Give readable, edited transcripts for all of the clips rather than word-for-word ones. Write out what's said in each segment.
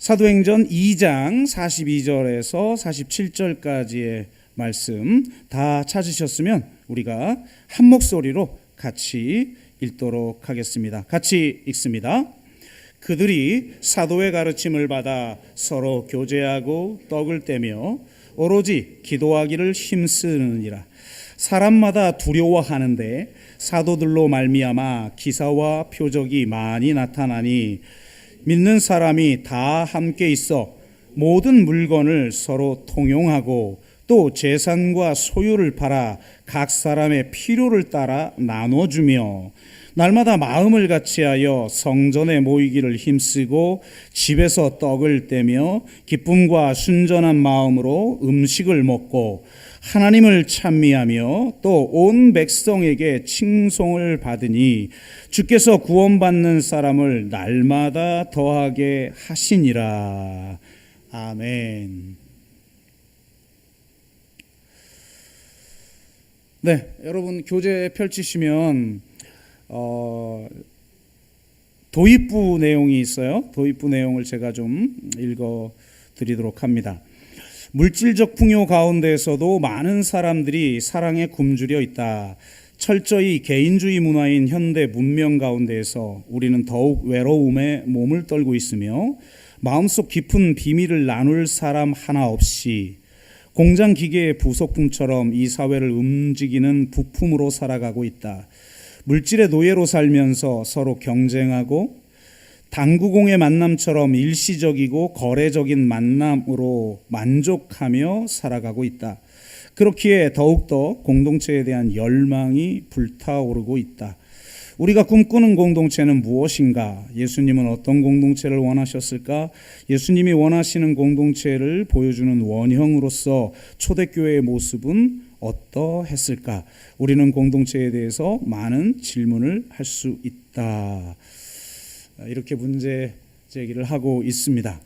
사도행전 2장 42절에서 47절까지의 말씀 다 찾으셨으면 우리가 한 목소리로 같이 읽도록 하겠습니다. 같이 읽습니다. 그들이 사도의 가르침을 받아 서로 교제하고 떡을 떼며 오로지 기도하기를 힘쓰느니라. 사람마다 두려워하는데 사도들로 말미암아 기사와 표적이 많이 나타나니 믿는 사람이 다 함께 있어 모든 물건을 서로 통용하고 또 재산과 소유를 팔아 각 사람의 필요를 따라 나눠주며 날마다 마음을 같이하여 성전에 모이기를 힘쓰고 집에서 떡을 떼며 기쁨과 순전한 마음으로 음식을 먹고 하나님을 찬미하며 또 온 백성에게 칭송을 받으니 주께서 구원받는 사람을 날마다 더하게 하시니라. 아멘. 네, 여러분 교재 펼치시면 도입부 내용이 있어요. 도입부 내용을 제가 좀 읽어 드리도록 합니다. 물질적 풍요 가운데에서도 많은 사람들이 사랑에 굶주려 있다. 철저히 개인주의 문화인 현대 문명 가운데에서 우리는 더욱 외로움에 몸을 떨고 있으며 마음속 깊은 비밀을 나눌 사람 하나 없이 공장 기계의 부속품처럼 이 사회를 움직이는 부품으로 살아가고 있다. 물질의 노예로 살면서 서로 경쟁하고 당구공의 만남처럼 일시적이고 거래적인 만남으로 만족하며 살아가고 있다. 그렇기에 더욱더 공동체에 대한 열망이 불타오르고 있다. 우리가 꿈꾸는 공동체는 무엇인가? 예수님은 어떤 공동체를 원하셨을까? 예수님이 원하시는 공동체를 보여주는 원형으로서 초대교회의 모습은 어떠했을까? 우리는 공동체에 대해서 많은 질문을 할 수 있다. 이렇게 문제 제기를 하고 있습니다.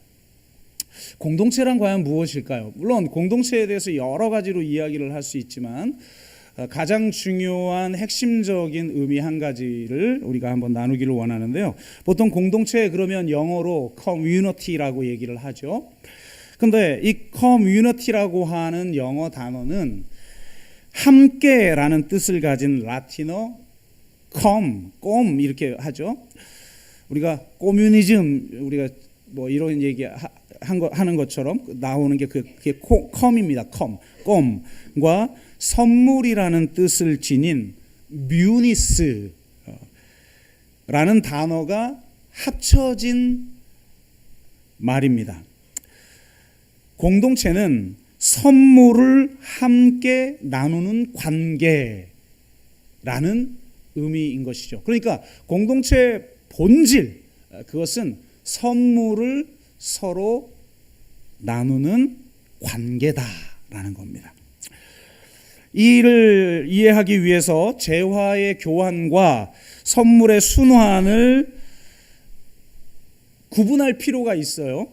공동체란 과연 무엇일까요? 물론 공동체에 대해서 여러 가지로 이야기를 할 수 있지만 가장 중요한 핵심적인 의미 한 가지를 우리가 한번 나누기를 원하는데요. 보통 공동체 그러면 영어로 community라고 얘기를 하죠. 근데 이 community라고 하는 영어 단어는 함께라는 뜻을 가진 라틴어 꼼 이렇게 하죠. 우리가 꼬뮤니즘 우리가 뭐 이런 얘기 하는 것처럼 나오는 게 그게 컴입니다. 꼼과 선물이라는 뜻을 지닌 뮤니스라는 단어가 합쳐진 말입니다. 공동체는 선물을 함께 나누는 관계라는 의미인 것이죠. 그러니까 공동체의 본질, 그것은 선물을 서로 나누는 관계다라는 겁니다. 이를 이해하기 위해서 재화의 교환과 선물의 순환을 구분할 필요가 있어요.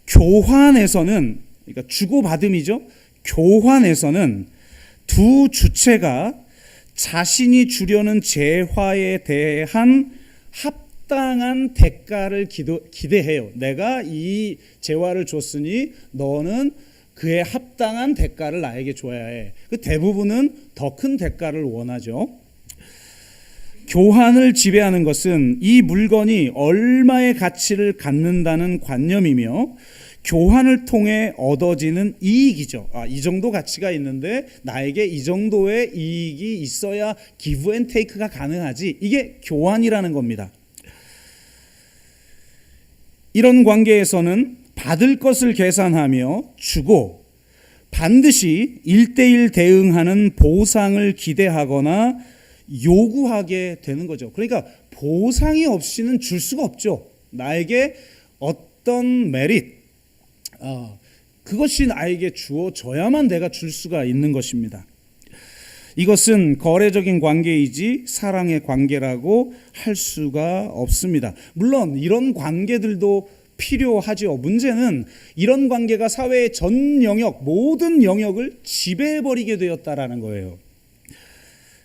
교환에서는, 그러니까 주고받음이죠. 교환에서는 두 주체가 자신이 주려는 재화에 대한 합당한 대가를 기대해요. 내가 이 재화를 줬으니 너는 그에 합당한 대가를 나에게 줘야 해. 그 대부분은 더 큰 대가를 원하죠. 교환을 지배하는 것은 이 물건이 얼마의 가치를 갖는다는 관념이며 교환을 통해 얻어지는 이익이죠. 이 정도 가치가 있는데 나에게 이 정도의 이익이 있어야 기브 앤 테이크가 가능하지. 이게 교환이라는 겁니다. 이런 관계에서는 받을 것을 계산하며 주고 반드시 1대1 대응하는 보상을 기대하거나 요구하게 되는 거죠. 그러니까 보상이 없이는 줄 수가 없죠. 나에게 어떤 메릿, 그것이 나에게 주어져야만 내가 줄 수가 있는 것입니다. 이것은 거래적인 관계이지 사랑의 관계라고 할 수가 없습니다. 물론 이런 관계들도 필요하죠. 문제는 이런 관계가 사회의 전 영역, 모든 영역을 지배해버리게 되었다라는 거예요.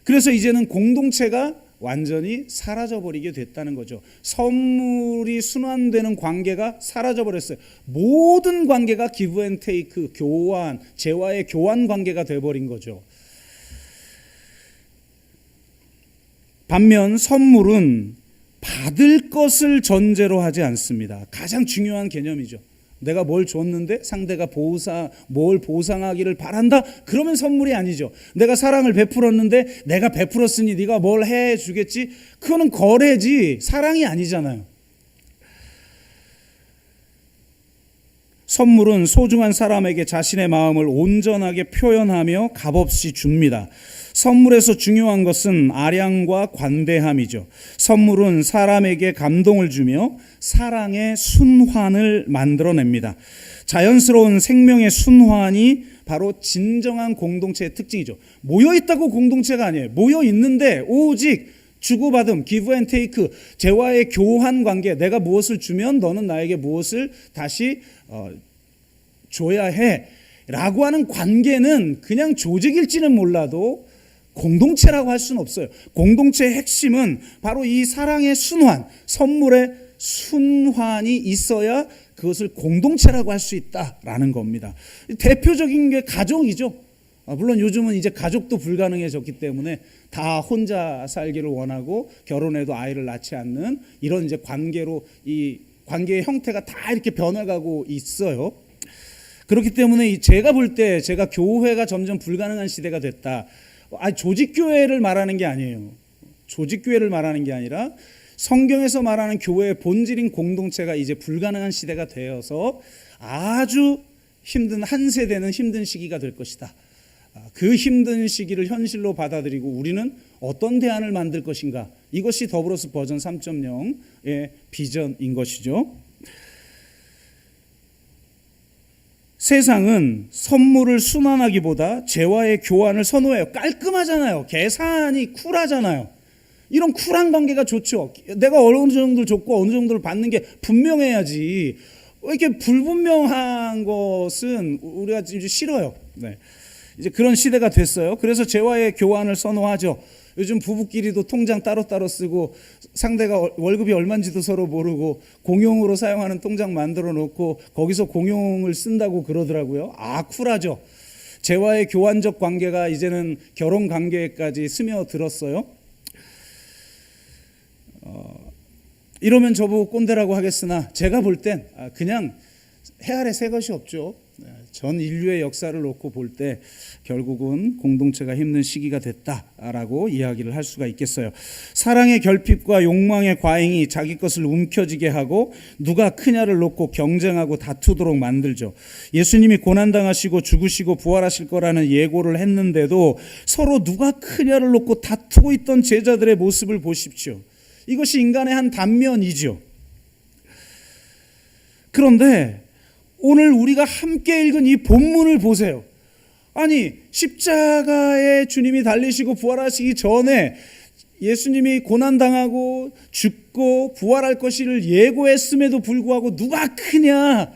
그래서 이제는 공동체가 완전히 사라져버리게 됐다는 거죠. 선물이 순환되는 관계가 사라져버렸어요. 모든 관계가 기브 앤 테이크, 교환, 재화의 교환 관계가 돼버린 거죠. 반면 선물은 받을 것을 전제로 하지 않습니다. 가장 중요한 개념이죠. 내가 뭘 줬는데 상대가 뭘 보상하기를 바란다? 그러면 선물이 아니죠. 내가 사랑을 베풀었는데 내가 베풀었으니 네가 뭘 해주겠지? 그거는 거래지 사랑이 아니잖아요. 선물은 소중한 사람에게 자신의 마음을 온전하게 표현하며 값없이 줍니다. 선물에서 중요한 것은 아량과 관대함이죠. 선물은 사람에게 감동을 주며 사랑의 순환을 만들어냅니다. 자연스러운 생명의 순환이 바로 진정한 공동체의 특징이죠. 모여있다고 공동체가 아니에요. 모여있는데 오직 주고받음, give and take, 재화의 교환 관계, 내가 무엇을 주면 너는 나에게 무엇을 다시 줘야 해 라고 하는 관계는 그냥 조직일지는 몰라도 공동체라고 할 수는 없어요. 공동체의 핵심은 바로 이 사랑의 순환, 선물의 순환이 있어야 그것을 공동체라고 할 수 있다라는 겁니다. 대표적인 게 가족이죠. 물론 요즘은 이제 가족도 불가능해졌기 때문에 다 혼자 살기를 원하고 결혼해도 아이를 낳지 않는 이런 이제 관계로 이 관계의 형태가 다 이렇게 변해가고 있어요. 그렇기 때문에 제가 볼 때 제가 교회가 점점 불가능한 시대가 됐다. 조직교회를 말하는 게 아니에요. 조직교회를 말하는 게 아니라 성경에서 말하는 교회의 본질인 공동체가 이제 불가능한 시대가 되어서 아주 힘든 한 세대는 힘든 시기가 될 것이다. 그 힘든 시기를 현실로 받아들이고 우리는 어떤 대안을 만들 것인가. 이것이 더불어서 버전 3.0의 비전인 것이죠. 세상은 선물을 순환하기보다 재화의 교환을 선호해요. 깔끔하잖아요. 계산이 쿨하잖아요. 이런 쿨한 관계가 좋죠. 내가 어느 정도를 줬고 어느 정도를 받는 게 분명해야지. 이렇게 불분명한 것은 우리가 이제 싫어요. 네. 이제 그런 시대가 됐어요. 그래서 재화의 교환을 선호하죠. 요즘 부부끼리도 통장 따로따로 쓰고 상대가 월급이 얼마인지도 서로 모르고 공용으로 사용하는 통장 만들어 놓고 거기서 공용을 쓴다고 그러더라고요. 쿨하죠. 재화의 교환적 관계가 이제는 결혼 관계까지 스며들었어요. 이러면 저보고 꼰대라고 하겠으나 제가 볼 땐 그냥 해 아래 새 것이 없죠. 전 인류의 역사를 놓고 볼 때 결국은 공동체가 힘든 시기가 됐다라고 이야기를 할 수가 있겠어요. 사랑의 결핍과 욕망의 과잉이 자기 것을 움켜쥐게 하고 누가 크냐를 놓고 경쟁하고 다투도록 만들죠. 예수님이 고난당하시고 죽으시고 부활하실 거라는 예고를 했는데도 서로 누가 크냐를 놓고 다투고 있던 제자들의 모습을 보십시오. 이것이 인간의 한 단면이죠. 그런데 오늘 우리가 함께 읽은 이 본문을 보세요. 아니, 십자가에 주님이 달리시고 부활하시기 전에 예수님이 고난당하고 죽고 부활할 것을 예고했음에도 불구하고 누가 크냐,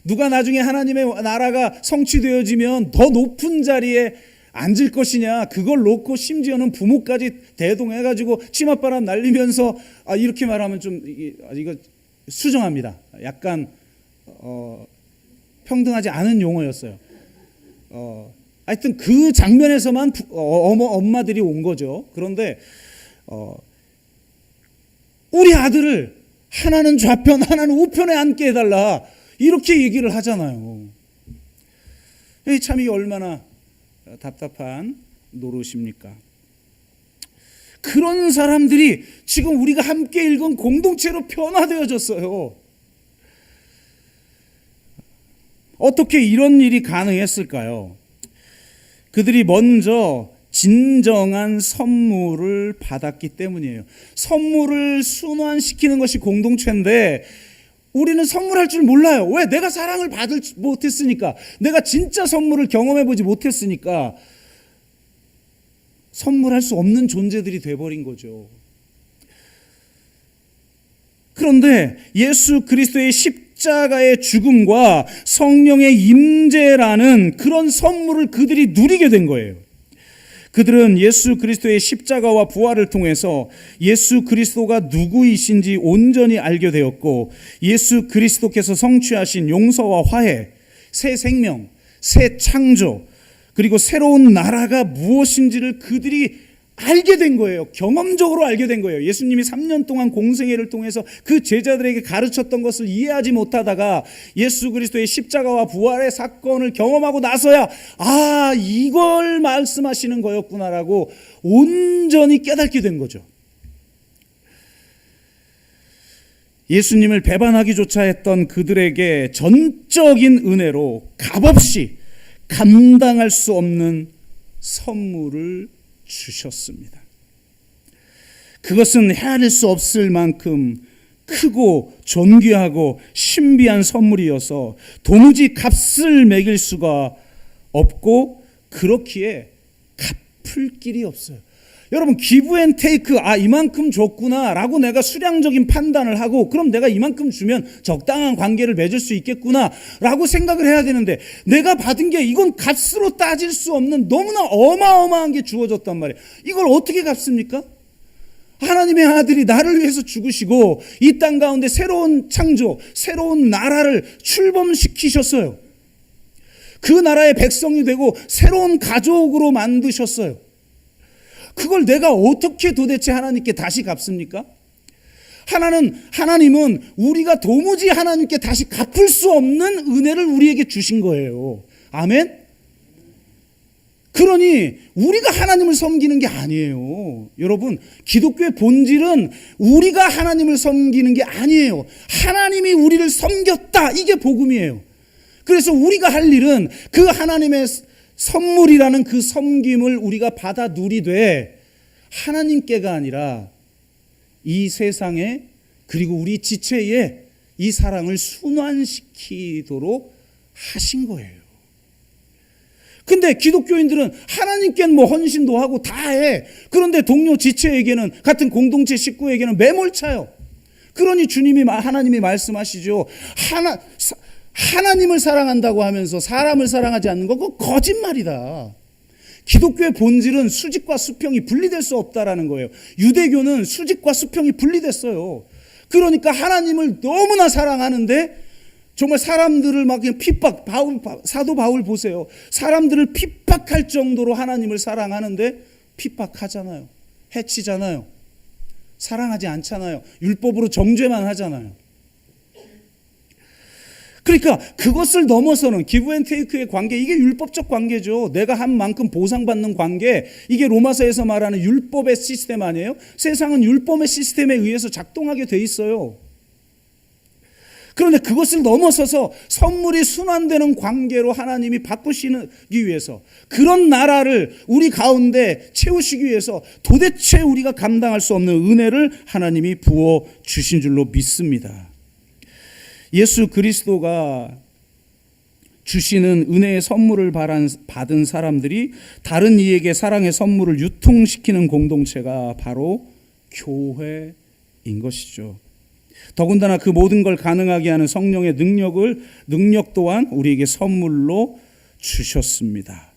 누가 나중에 하나님의 나라가 성취되어지면 더 높은 자리에 앉을 것이냐, 그걸 놓고 심지어는 부모까지 대동해가지고 치맛바람 날리면서 이렇게 말하면 좀 이거 수정합니다. 약간 평등하지 않은 용어였어요. 하여튼 그 장면에서만 엄마들이 온 거죠. 그런데 우리 아들을 하나는 좌편 하나는 우편에 앉게 해달라 이렇게 얘기를 하잖아요. 참 이게 얼마나 답답한 노릇입니까? 그런 사람들이 지금 우리가 함께 읽은 공동체로 변화되어졌어요. 어떻게 이런 일이 가능했을까요? 그들이 먼저 진정한 선물을 받았기 때문이에요. 선물을 순환시키는 것이 공동체인데 우리는 선물할 줄 몰라요. 왜? 내가 사랑을 받을 못했으니까. 내가 진짜 선물을 경험해보지 못했으니까 선물할 수 없는 존재들이 돼버린 거죠. 그런데 예수 그리스도의 십자가의 죽음과 성령의 임재라는 그런 선물을 그들이 누리게 된 거예요. 그들은 예수 그리스도의 십자가와 부활을 통해서 예수 그리스도가 누구이신지 온전히 알게 되었고, 예수 그리스도께서 성취하신 용서와 화해, 새 생명, 새 창조, 그리고 새로운 나라가 무엇인지를 그들이 알게 된 거예요. 경험적으로 알게 된 거예요. 예수님이 3년 동안 공생애를 통해서 그 제자들에게 가르쳤던 것을 이해하지 못하다가 예수 그리스도의 십자가와 부활의 사건을 경험하고 나서야 이걸 말씀하시는 거였구나라고 온전히 깨닫게 된 거죠. 예수님을 배반하기조차 했던 그들에게 전적인 은혜로 값없이 감당할 수 없는 선물을 주셨습니다. 그것은 헤아릴 수 없을 만큼 크고 존귀하고 신비한 선물이어서 도무지 값을 매길 수가 없고, 그렇기에 갚을 길이 없어요. 여러분, 기브 앤 테이크, 이만큼 줬구나 라고 내가 수량적인 판단을 하고, 그럼 내가 이만큼 주면 적당한 관계를 맺을 수 있겠구나 라고 생각을 해야 되는데, 내가 받은 게 이건 값으로 따질 수 없는 너무나 어마어마한 게 주어졌단 말이에요. 이걸 어떻게 갚습니까? 하나님의 아들이 나를 위해서 죽으시고 이 땅 가운데 새로운 창조, 새로운 나라를 출범시키셨어요. 그 나라의 백성이 되고 새로운 가족으로 만드셨어요. 그걸 내가 어떻게 도대체 하나님께 다시 갚습니까? 하나님은 우리가 도무지 하나님께 다시 갚을 수 없는 은혜를 우리에게 주신 거예요. 아멘? 그러니 우리가 하나님을 섬기는 게 아니에요. 여러분, 기독교의 본질은 우리가 하나님을 섬기는 게 아니에요. 하나님이 우리를 섬겼다. 이게 복음이에요. 그래서 우리가 할 일은 그 하나님의 선물이라는 그 섬김을 우리가 받아 누리되, 하나님께가 아니라 이 세상에, 그리고 우리 지체에 이 사랑을 순환시키도록 하신 거예요. 근데 기독교인들은 하나님께는 뭐 헌신도 하고 다 해. 그런데 동료 지체에게는, 같은 공동체 식구에게는 매몰차요. 그러니 하나님이 말씀하시죠. 하나님을 사랑한다고 하면서 사람을 사랑하지 않는 거, 그거 거짓말이다. 기독교의 본질은 수직과 수평이 분리될 수 없다라는 거예요. 유대교는 수직과 수평이 분리됐어요. 그러니까 하나님을 너무나 사랑하는데 정말 사람들을 막 그냥 사도 바울 보세요. 사람들을 핍박할 정도로 하나님을 사랑하는데 핍박하잖아요. 해치잖아요. 사랑하지 않잖아요. 율법으로 정죄만 하잖아요. 그러니까 그것을 넘어서는 기브 앤 테이크의 관계, 이게 율법적 관계죠. 내가 한 만큼 보상받는 관계, 이게 로마서에서 말하는 율법의 시스템 아니에요? 세상은 율법의 시스템에 의해서 작동하게 돼 있어요. 그런데 그것을 넘어서서 선물이 순환되는 관계로 하나님이 바꾸시기 위해서, 그런 나라를 우리 가운데 채우시기 위해서 도대체 우리가 감당할 수 없는 은혜를 하나님이 부어 주신 줄로 믿습니다. 예수 그리스도가 주시는 은혜의 선물을 받은 사람들이 다른 이에게 사랑의 선물을 유통시키는 공동체가 바로 교회인 것이죠. 더군다나 그 모든 걸 가능하게 하는 성령의 능력 또한 우리에게 선물로 주셨습니다.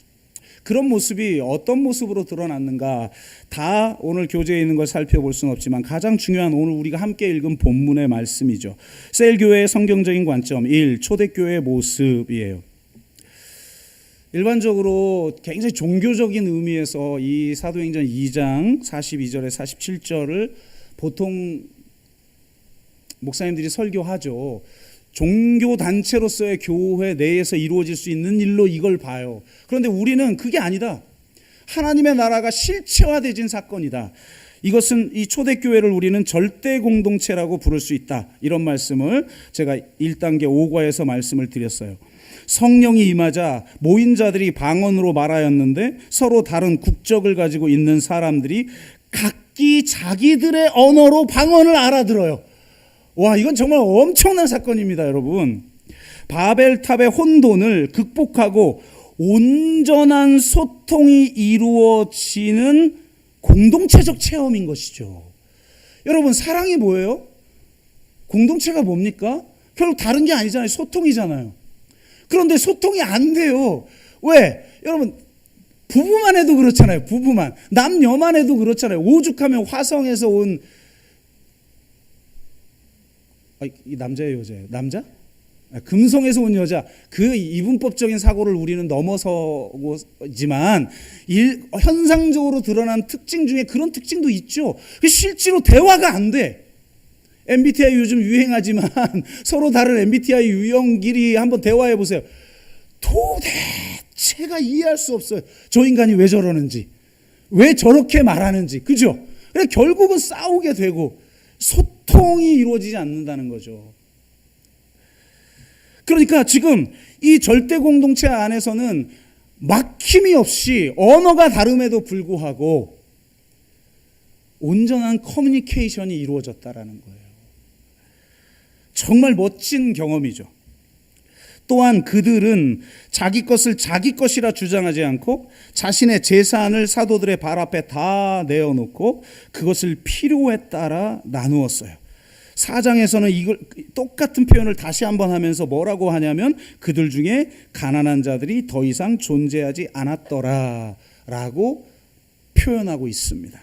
그런 모습이 어떤 모습으로 드러났는가, 다 오늘 교재에 있는 걸 살펴볼 수는 없지만 가장 중요한 오늘 우리가 함께 읽은 본문의 말씀이죠. 셀교회의 성경적인 관점 1. 초대교회의 모습이에요. 일반적으로 굉장히 종교적인 의미에서 이 사도행전 2장 42절에 47절을 보통 목사님들이 설교하죠. 종교단체로서의 교회 내에서 이루어질 수 있는 일로 이걸 봐요. 그런데 우리는 그게 아니다. 하나님의 나라가 실체화되진 사건이다. 이것은 이 초대교회를 우리는 절대 공동체라고 부를 수 있다. 이런 말씀을 제가 1단계 5과에서 말씀을 드렸어요. 성령이 임하자 모인 자들이 방언으로 말하였는데 서로 다른 국적을 가지고 있는 사람들이 각기 자기들의 언어로 방언을 알아들어요. 와, 이건 정말 엄청난 사건입니다, 여러분. 바벨탑의 혼돈을 극복하고 온전한 소통이 이루어지는 공동체적 체험인 것이죠. 여러분, 사랑이 뭐예요? 공동체가 뭡니까? 결국 다른 게 아니잖아요. 소통이잖아요. 그런데 소통이 안 돼요. 왜? 여러분, 부부만 해도 그렇잖아요. 부부만. 남녀만 해도 그렇잖아요. 오죽하면 화성에서 온 이 남자예요, 여자예요? 남자? 금성에서 온 여자. 그 이분법적인 사고를 우리는 넘어서지만 현상적으로 드러난 특징 중에 그런 특징도 있죠. 실제로 대화가 안 돼. MBTI 요즘 유행하지만 서로 다른 MBTI 유형끼리 한번 대화해 보세요. 도대체가 이해할 수 없어요. 저 인간이 왜 저러는지, 왜 저렇게 말하는지, 그죠? 그래서 결국은 싸우게 되고 소통이 이루어지지 않는다는 거죠. 그러니까 지금 이 절대 공동체 안에서는 막힘이 없이 언어가 다름에도 불구하고 온전한 커뮤니케이션이 이루어졌다라는 거예요. 정말 멋진 경험이죠. 또한 그들은 자기 것을 자기 것이라 주장하지 않고 자신의 재산을 사도들의 발 앞에 다 내어놓고 그것을 필요에 따라 나누었어요. 4장에서는 이걸 똑같은 표현을 다시 한번 하면서 뭐라고 하냐면 그들 중에 가난한 자들이 더 이상 존재하지 않았더라 라고 표현하고 있습니다.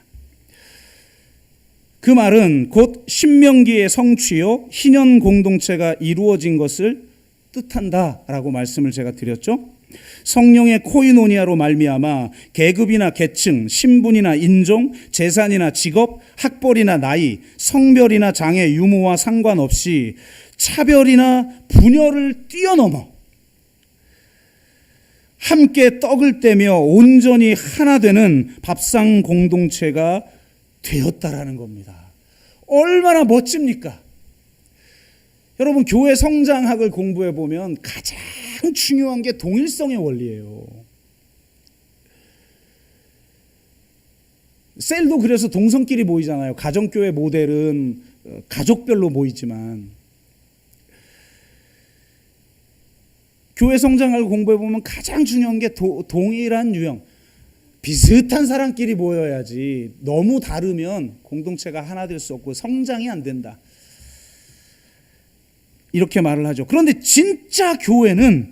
그 말은 곧 신명기의 성취요 희년 공동체가 이루어진 것을 뜻한다 라고 말씀을 제가 드렸죠. 성령의 코이노니아로 말미암아 계급이나 계층, 신분이나 인종, 재산이나 직업, 학벌이나 나이, 성별이나 장애, 유무와 상관없이 차별이나 분열을 뛰어넘어 함께 떡을 떼며 온전히 하나 되는 밥상 공동체가 되었다라는 겁니다. 얼마나 멋집니까? 여러분, 교회 성장학을 공부해 보면 가장 중요한 게 동일성의 원리예요. 셀도 그래서 동성끼리 모이잖아요. 가정교회 모델은 가족별로 모이지만 교회 성장학을 공부해 보면 가장 중요한 게 동일한 유형, 비슷한 사람끼리 모여야지 너무 다르면 공동체가 하나 될 수 없고 성장이 안 된다. 이렇게 말을 하죠. 그런데 진짜 교회는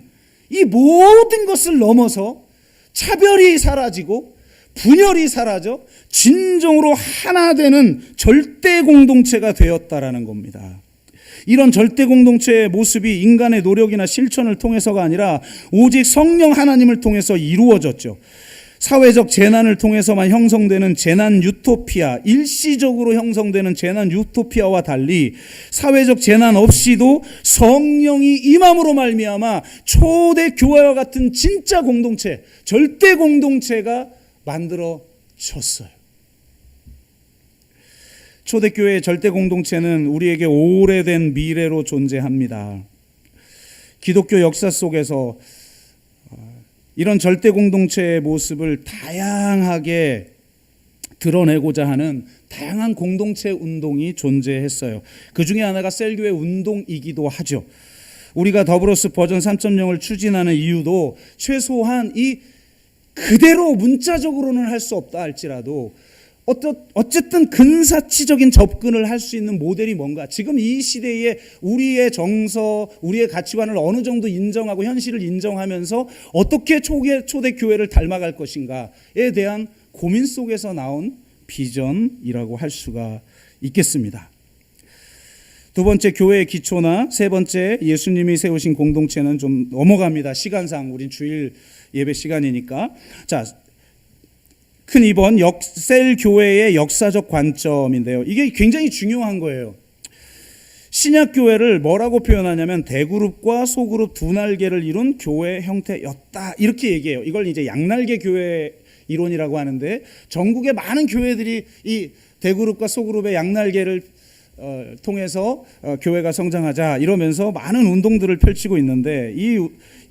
이 모든 것을 넘어서 차별이 사라지고 분열이 사라져 진정으로 하나 되는 절대 공동체가 되었다라는 겁니다. 이런 절대 공동체의 모습이 인간의 노력이나 실천을 통해서가 아니라 오직 성령 하나님을 통해서 이루어졌죠. 사회적 재난을 통해서만 형성되는 재난 유토피아, 일시적으로 형성되는 재난 유토피아와 달리 사회적 재난 없이도 성령이 임함으로 말미암아 초대 교회와 같은 진짜 공동체, 절대 공동체가 만들어졌어요. 초대교회의 절대 공동체는 우리에게 오래된 미래로 존재합니다. 기독교 역사 속에서 이런 절대 공동체의 모습을 다양하게 드러내고자 하는 다양한 공동체 운동이 존재했어요. 그 중에 하나가 셀교회 운동이기도 하죠. 우리가 더브로스 버전 3.0을 추진하는 이유도 최소한 이 그대로 문자적으로는 할 수 없다 할지라도 어쨌든 근사치적인 접근을 할 수 있는 모델이 뭔가, 지금 이 시대에 우리의 정서, 우리의 가치관을 어느 정도 인정하고 현실을 인정하면서 어떻게 초대 교회를 닮아갈 것인가에 대한 고민 속에서 나온 비전이라고 할 수가 있겠습니다. 두 번째, 교회의 기초나 세 번째, 예수님이 세우신 공동체는 좀 넘어갑니다. 시간상 우린 주일 예배 시간이니까. 자, 큰 2번 셀 교회의 역사적 관점인데요. 이게 굉장히 중요한 거예요. 신약 교회를 뭐라고 표현하냐면 대그룹과 소그룹 두 날개를 이룬 교회 형태였다, 이렇게 얘기해요. 이걸 이제 양날개 교회 이론이라고 하는데, 전국의 많은 교회들이 이 대그룹과 소그룹의 양날개를 통해서 교회가 성장하자 이러면서 많은 운동들을 펼치고 있는데,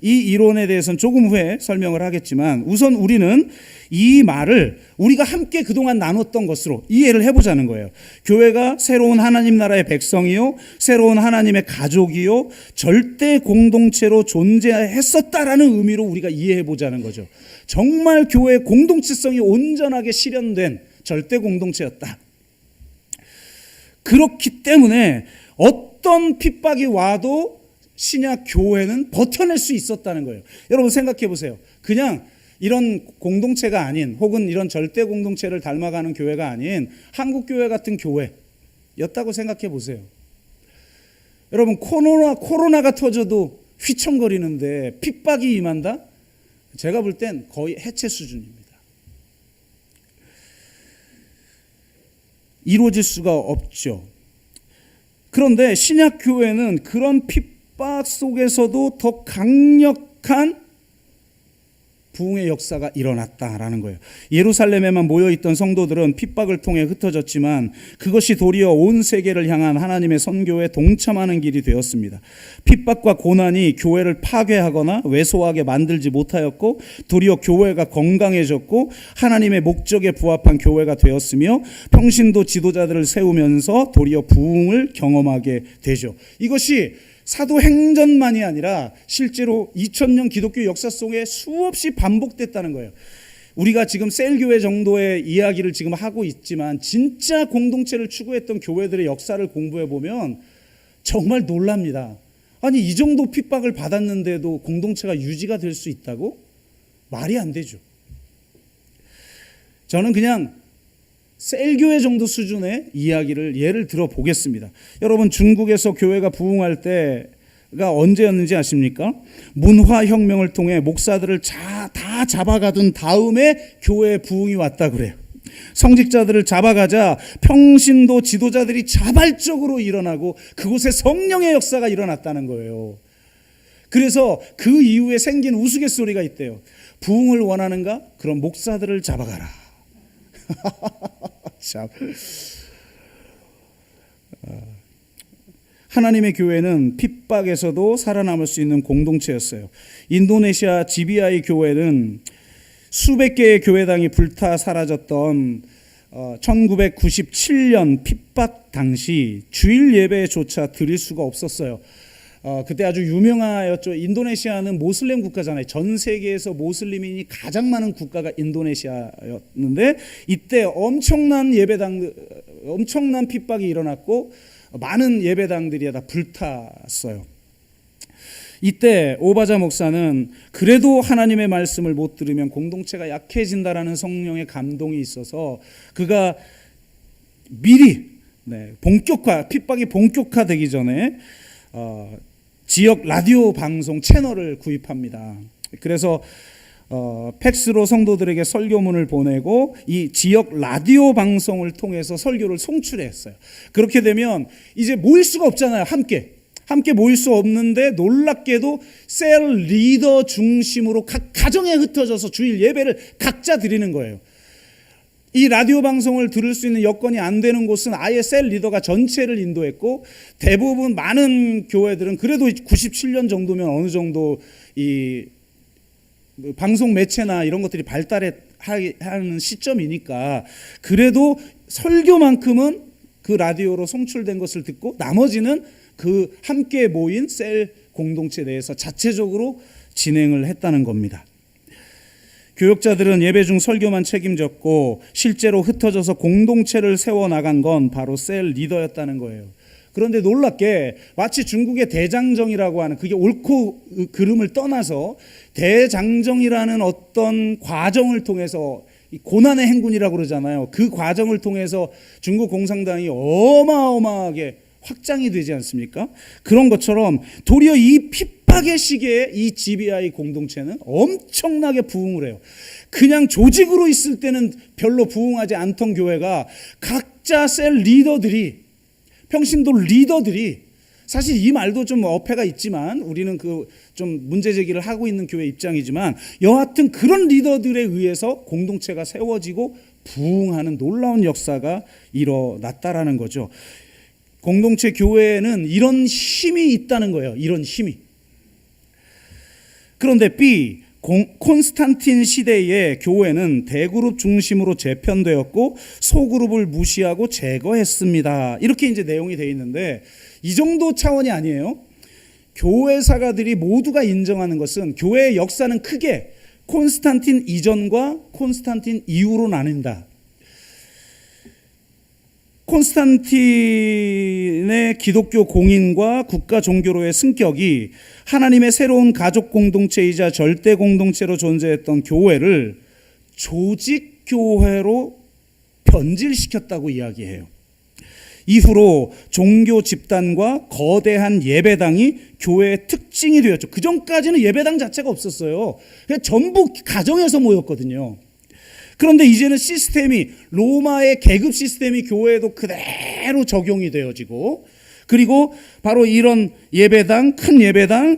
이 이론에 대해서는 조금 후에 설명을 하겠지만 우선 우리는 이 말을 우리가 함께 그동안 나눴던 것으로 이해를 해보자는 거예요. 교회가 새로운 하나님 나라의 백성이요, 새로운 하나님의 가족이요, 절대 공동체로 존재했었다라는 의미로 우리가 이해해보자는 거죠. 정말 교회의 공동체성이 온전하게 실현된 절대 공동체였다. 그렇기 때문에 어떤 핍박이 와도 신약 교회는 버텨낼 수 있었다는 거예요. 여러분 생각해 보세요. 그냥 이런 공동체가 아닌, 혹은 이런 절대 공동체를 닮아가는 교회가 아닌 한국교회 같은 교회였다고 생각해 보세요. 여러분, 코로나가 터져도 휘청거리는데 핍박이 임한다? 제가 볼 땐 거의 해체 수준입니다. 이루어질 수가 없죠. 그런데 신약교회는 그런 핍박 속에서도 더 강력한 부흥의 역사가 일어났다라는 거예요. 예루살렘에만 모여있던 성도들은 핍박을 통해 흩어졌지만 그것이 도리어 온 세계를 향한 하나님의 선교에 동참하는 길이 되었습니다. 핍박과 고난이 교회를 파괴하거나 왜소하게 만들지 못하였고 도리어 교회가 건강해졌고 하나님의 목적에 부합한 교회가 되었으며 평신도 지도자들을 세우면서 도리어 부흥을 경험하게 되죠. 이것이 사도행전만이 아니라 실제로 2000년 기독교 역사 속에 수없이 반복됐다는 거예요. 우리가 지금 셀교회 정도의 이야기를 지금 하고 있지만 진짜 공동체를 추구했던 교회들의 역사를 공부해 보면 정말 놀랍니다. 아니, 이 정도 핍박을 받았는데도 공동체가 유지가 될 수 있다고? 말이 안 되죠. 저는 그냥 셀교회 정도 수준의 이야기를 예를 들어 보겠습니다. 여러분, 중국에서 교회가 부흥할 때가 언제였는지 아십니까? 문화혁명을 통해 목사들을 다 잡아가둔 다음에 교회에 부흥이 왔다 그래요. 성직자들을 잡아가자 평신도 지도자들이 자발적으로 일어나고 그곳에 성령의 역사가 일어났다는 거예요. 그래서 그 이후에 생긴 우스갯소리가 있대요. 부흥을 원하는가? 그럼 목사들을 잡아가라. 참. 하나님의 교회는 핍박에서도 살아남을 수 있는 공동체였어요. 인도네시아 GBI 교회는 수백 개의 교회당이 불타 사라졌던 1997년 핍박 당시 주일 예배조차 드릴 수가 없었어요. 그때 아주 유명하였죠. 인도네시아는 모슬렘 국가잖아요. 전 세계에서 모슬림인이 가장 많은 국가가 인도네시아였는데 이때 엄청난 핍박이 일어났고 많은 예배당들이 다 불탔어요. 이때 오바자 목사는 그래도 하나님의 말씀을 못 들으면 공동체가 약해진다라는 성령의 감동이 있어서 그가 미리 핍박이 본격화되기 전에 지역 라디오 방송 채널을 구입합니다. 그래서 팩스로 성도들에게 설교문을 보내고 이 지역 라디오 방송을 통해서 설교를 송출했어요. 그렇게 되면 이제 모일 수가 없잖아요. 함께 모일 수 없는데 놀랍게도 셀 리더 중심으로 각 가정에 흩어져서 주일 예배를 각자 드리는 거예요. 이 라디오 방송을 들을 수 있는 여건이 안 되는 곳은 아예 셀 리더가 전체를 인도했고 대부분 많은 교회들은 그래도 97년 정도면 어느 정도 이 방송 매체나 이런 것들이 발달하는 시점이니까 그래도 설교만큼은 그 라디오로 송출된 것을 듣고 나머지는 그 함께 모인 셀 공동체 내에서 자체적으로 진행을 했다는 겁니다. 교역자들은 예배 중 설교만 책임졌고 실제로 흩어져서 공동체를 세워나간 건 바로 셀 리더였다는 거예요. 그런데 놀랍게 마치 중국의 대장정이라고 하는, 그게 옳고 그름을 떠나서 대장정이라는 어떤 과정을 통해서, 고난의 행군이라고 그러잖아요. 그 과정을 통해서 중국 공산당이 어마어마하게 확장이 되지 않습니까? 그런 것처럼 도리어 이 핍박의 시기에 이 GBI 공동체는 엄청나게 부흥을 해요. 그냥 조직으로 있을 때는 별로 부흥하지 않던 교회가 각자 셀 리더들이, 평신도 리더들이, 사실 이 말도 좀 어폐가 있지만 우리는 그 좀 문제 제기를 하고 있는 교회 입장이지만 여하튼 그런 리더들에 의해서 공동체가 세워지고 부흥하는 놀라운 역사가 일어났다라는 거죠. 공동체 교회에는 이런 힘이 있다는 거예요. 이런 힘이. 그런데 B, 콘스탄틴 시대의 교회는 대그룹 중심으로 재편되었고 소그룹을 무시하고 제거했습니다. 이렇게 이제 내용이 되어 있는데 이 정도 차원이 아니에요. 교회 사가들이 모두가 인정하는 것은 교회의 역사는 크게 콘스탄틴 이전과 콘스탄틴 이후로 나뉜다. 콘스탄틴의 기독교 공인과 국가 종교로의 승격이 하나님의 새로운 가족 공동체이자 절대 공동체로 존재했던 교회를 조직 교회로 변질시켰다고 이야기해요. 이후로 종교 집단과 거대한 예배당이 교회의 특징이 되었죠. 그 전까지는 예배당 자체가 없었어요. 그냥 전부 가정에서 모였거든요. 그런데 이제는 시스템이, 로마의 계급 시스템이 교회에도 그대로 적용이 되어지고, 그리고 바로 이런 예배당, 큰 예배당이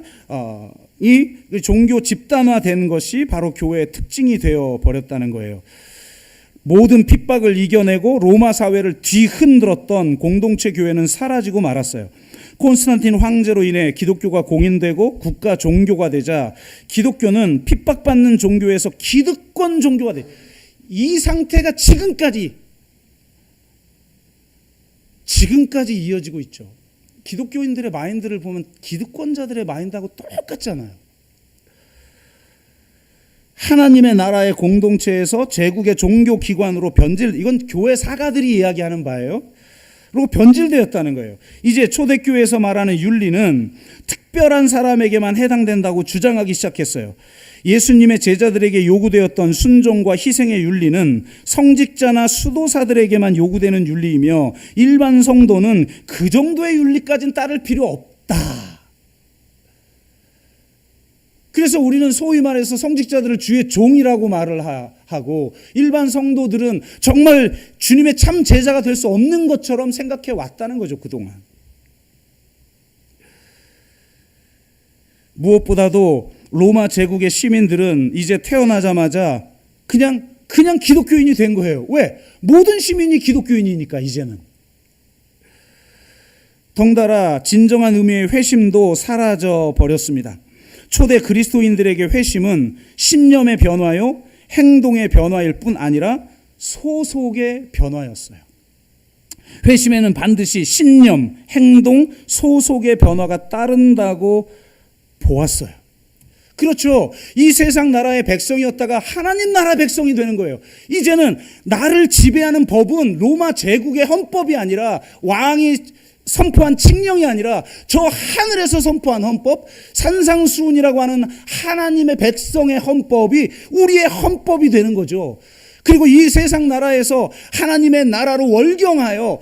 종교 집단화된 것이 바로 교회의 특징이 되어 버렸다는 거예요. 모든 핍박을 이겨내고 로마 사회를 뒤흔들었던 공동체 교회는 사라지고 말았어요. 콘스탄틴 황제로 인해 기독교가 공인되고 국가 종교가 되자 기독교는 핍박받는 종교에서 기득권 종교가 돼. 이 상태가 지금까지 이어지고 있죠. 기독교인들의 마인드를 보면 기득권자들의 마인드하고 똑같잖아요. 하나님의 나라의 공동체에서 제국의 종교기관으로 변질, 이건 교회 사가들이 이야기하는 바예요. 그리고 변질되었다는 거예요. 이제 초대교회에서 말하는 윤리는 특별한 사람에게만 해당된다고 주장하기 시작했어요. 예수님의 제자들에게 요구되었던 순종과 희생의 윤리는 성직자나 수도사들에게만 요구되는 윤리이며 일반 성도는 그 정도의 윤리까지는 따를 필요 없다. 그래서 우리는 소위 말해서 성직자들을 주의 종이라고 말을 하고 일반 성도들은 정말 주님의 참 제자가 될 수 없는 것처럼 생각해 왔다는 거죠, 그동안. 무엇보다도 로마 제국의 시민들은 이제 태어나자마자 그냥 기독교인이 된 거예요. 왜? 모든 시민이 기독교인이니까 이제는. 덩달아 진정한 의미의 회심도 사라져 버렸습니다. 초대 그리스도인들에게 회심은 신념의 변화요, 행동의 변화일 뿐 아니라 소속의 변화였어요. 회심에는 반드시 신념, 행동, 소속의 변화가 따른다고 보았어요. 그렇죠. 이 세상 나라의 백성이었다가 하나님 나라 백성이 되는 거예요. 이제는 나를 지배하는 법은 로마 제국의 헌법이 아니라 왕이 선포한 칙령이 아니라 저 하늘에서 선포한 헌법, 산상수훈이라고 하는 하나님의 백성의 헌법이 우리의 헌법이 되는 거죠. 그리고 이 세상 나라에서 하나님의 나라로 월경하여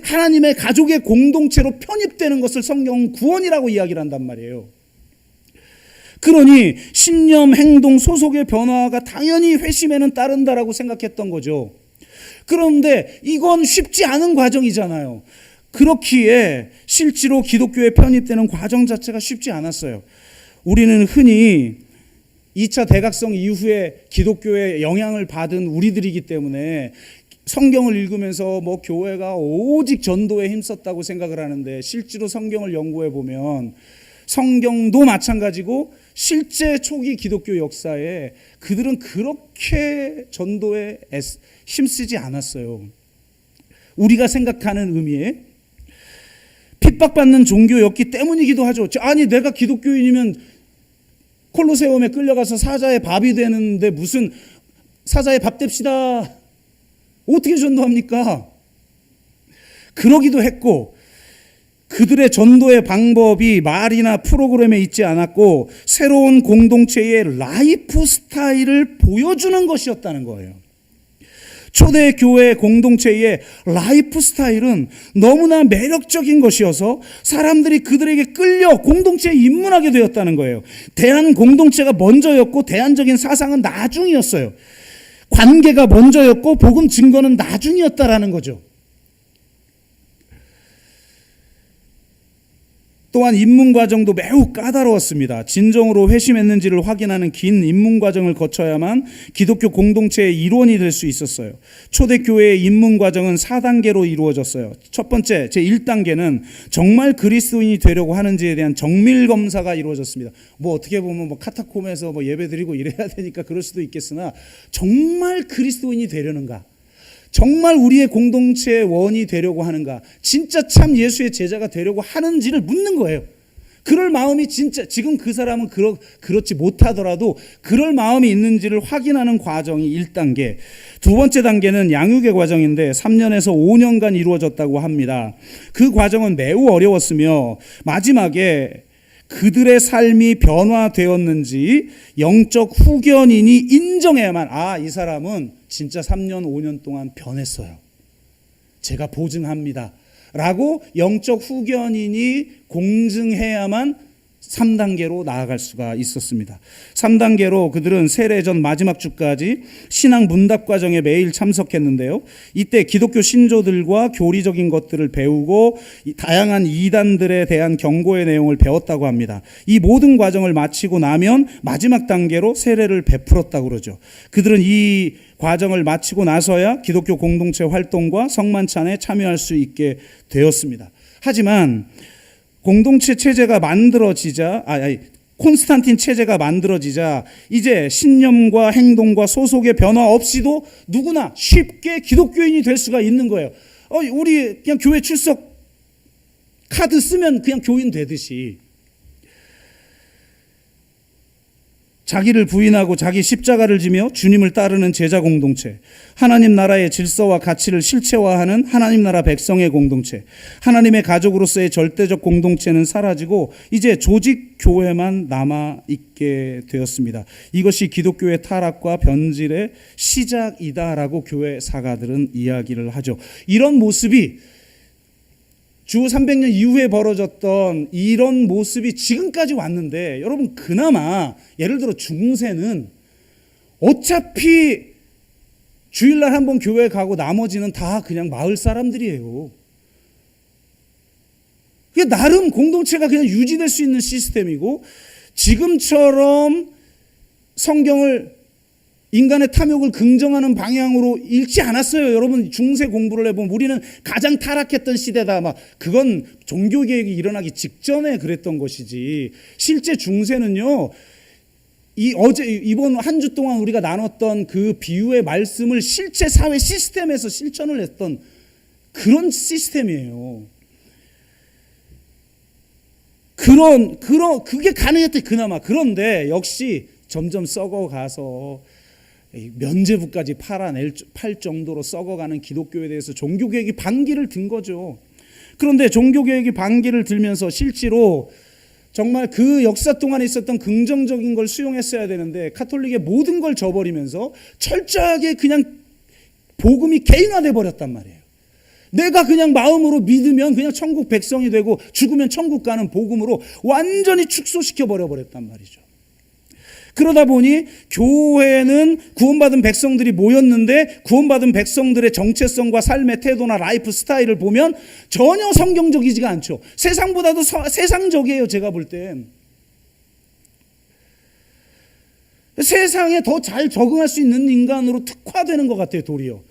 하나님의 가족의 공동체로 편입되는 것을 성경은 구원이라고 이야기를 한단 말이에요. 그러니 신념, 행동, 소속의 변화가 당연히 회심에는 따른다라고 생각했던 거죠. 그런데 이건 쉽지 않은 과정이잖아요. 그렇기에 실제로 기독교에 편입되는 과정 자체가 쉽지 않았어요. 우리는 흔히 2차 대각성 이후에 기독교에 영향을 받은 우리들이기 때문에 성경을 읽으면서 뭐 교회가 오직 전도에 힘썼다고 생각을 하는데 실제로 성경을 연구해 보면 성경도 마찬가지고 실제 초기 기독교 역사에 그들은 그렇게 전도에 힘쓰지 않았어요. 우리가 생각하는 의미에 핍박받는 종교였기 때문이기도 하죠. 아니 내가 기독교인이면 콜로세움에 끌려가서 사자의 밥이 되는데 무슨 사자의 밥 됩시다. 어떻게 전도합니까? 그러기도 했고 그들의 전도의 방법이 말이나 프로그램에 있지 않았고 새로운 공동체의 라이프 스타일을 보여주는 것이었다는 거예요. 초대 교회 공동체의 라이프 스타일은 너무나 매력적인 것이어서 사람들이 그들에게 끌려 공동체에 입문하게 되었다는 거예요. 대한 공동체가 먼저였고 대안적인 사상은 나중이었어요. 관계가 먼저였고 복음 증거는 나중이었다라는 거죠. 또한 입문 과정도 매우 까다로웠습니다. 진정으로 회심했는지를 확인하는 긴 입문 과정을 거쳐야만 기독교 공동체의 일원이 될 수 있었어요. 초대교회의 입문 과정은 4단계로 이루어졌어요. 첫 번째, 제1단계는 정말 그리스도인이 되려고 하는지에 대한 정밀 검사가 이루어졌습니다. 뭐 어떻게 보면 뭐 카타콤에서 뭐 예배드리고 이래야 되니까 그럴 수도 있겠으나 정말 그리스도인이 되려는가? 정말 우리의 공동체의 원이 되려고 하는가? 진짜 참 예수의 제자가 되려고 하는지를 묻는 거예요. 그럴 마음이 진짜 지금 그 사람은 그렇지 못하더라도 그럴 마음이 있는지를 확인하는 과정이 1단계. 두 번째 단계는 양육의 과정인데 3년에서 5년간 이루어졌다고 합니다. 그 과정은 매우 어려웠으며 마지막에 그들의 삶이 변화되었는지 영적 후견인이 인정해야만 이 사람은 진짜 3년 5년 동안 변했어요. 제가 보증합니다. 라고 영적 후견인이 공증해야만 3단계로 나아갈 수가 있었습니다. 3단계로 그들은 세례전 마지막 주까지 신앙 문답 과정에 매일 참석했는데요. 이때 기독교 신조들과 교리적인 것들을 배우고 다양한 이단들에 대한 경고의 내용을 배웠다고 합니다. 이 모든 과정을 마치고 나면 마지막 단계로 세례를 베풀었다고 그러죠. 그들은 이 과정을 마치고 나서야 기독교 공동체 활동과 성만찬에 참여할 수 있게 되었습니다. 하지만 공동체 체제가 만들어지자, 콘스탄틴 체제가 만들어지자 이제 신념과 행동과 소속의 변화 없이도 누구나 쉽게 기독교인이 될 수가 있는 거예요. 우리 그냥 교회 출석 카드 쓰면 그냥 교인 되듯이 자기를 부인하고 자기 십자가를 지며 주님을 따르는 제자 공동체, 하나님 나라의 질서와 가치를 실체화하는 하나님 나라 백성의 공동체, 하나님의 가족으로서의 절대적 공동체는 사라지고 이제 조직 교회만 남아있게 되었습니다. 이것이 기독교의 타락과 변질의 시작이다라고 교회 사가들은 이야기를 하죠. 이런 모습이 주 300년 이후에 벌어졌던 이런 모습이 지금까지 왔는데, 여러분 그나마 예를 들어 중세는 어차피 주일날 한번 교회 가고 나머지는 다 그냥 마을 사람들이에요. 그게 나름 공동체가 그냥 유지될 수 있는 시스템이고, 지금처럼 성경을 인간의 탐욕을 긍정하는 방향으로 읽지 않았어요. 여러분 중세 공부를 해보면 우리는 가장 타락했던 시대다. 그건 종교개혁이 일어나기 직전에 그랬던 것이지. 실제 중세는요. 이번 한 주 동안 우리가 나눴던 그 비유의 말씀을 실제 사회 시스템에서 실천을 했던 그런 시스템이에요. 그게 가능했대 그나마. 그런데 역시 점점 썩어가서 면죄부까지 팔 정도로 썩어가는 기독교에 대해서 종교개혁이 반기를 든 거죠. 그런데 종교개혁이 반기를 들면서 실제로 정말 그 역사 동안에 있었던 긍정적인 걸 수용했어야 되는데 카톨릭의 모든 걸 저버리면서 철저하게 그냥 복음이 개인화돼 버렸단 말이에요. 내가 그냥 마음으로 믿으면 그냥 천국 백성이 되고 죽으면 천국 가는 복음으로 완전히 축소시켜 버렸단 말이죠. 그러다 보니 교회는 구원받은 백성들이 모였는데 구원받은 백성들의 정체성과 삶의 태도나 라이프 스타일을 보면 전혀 성경적이지가 않죠. 세상보다도 세상적이에요. 제가 볼 땐. 세상에 더 잘 적응할 수 있는 인간으로 특화되는 것 같아요. 도리어.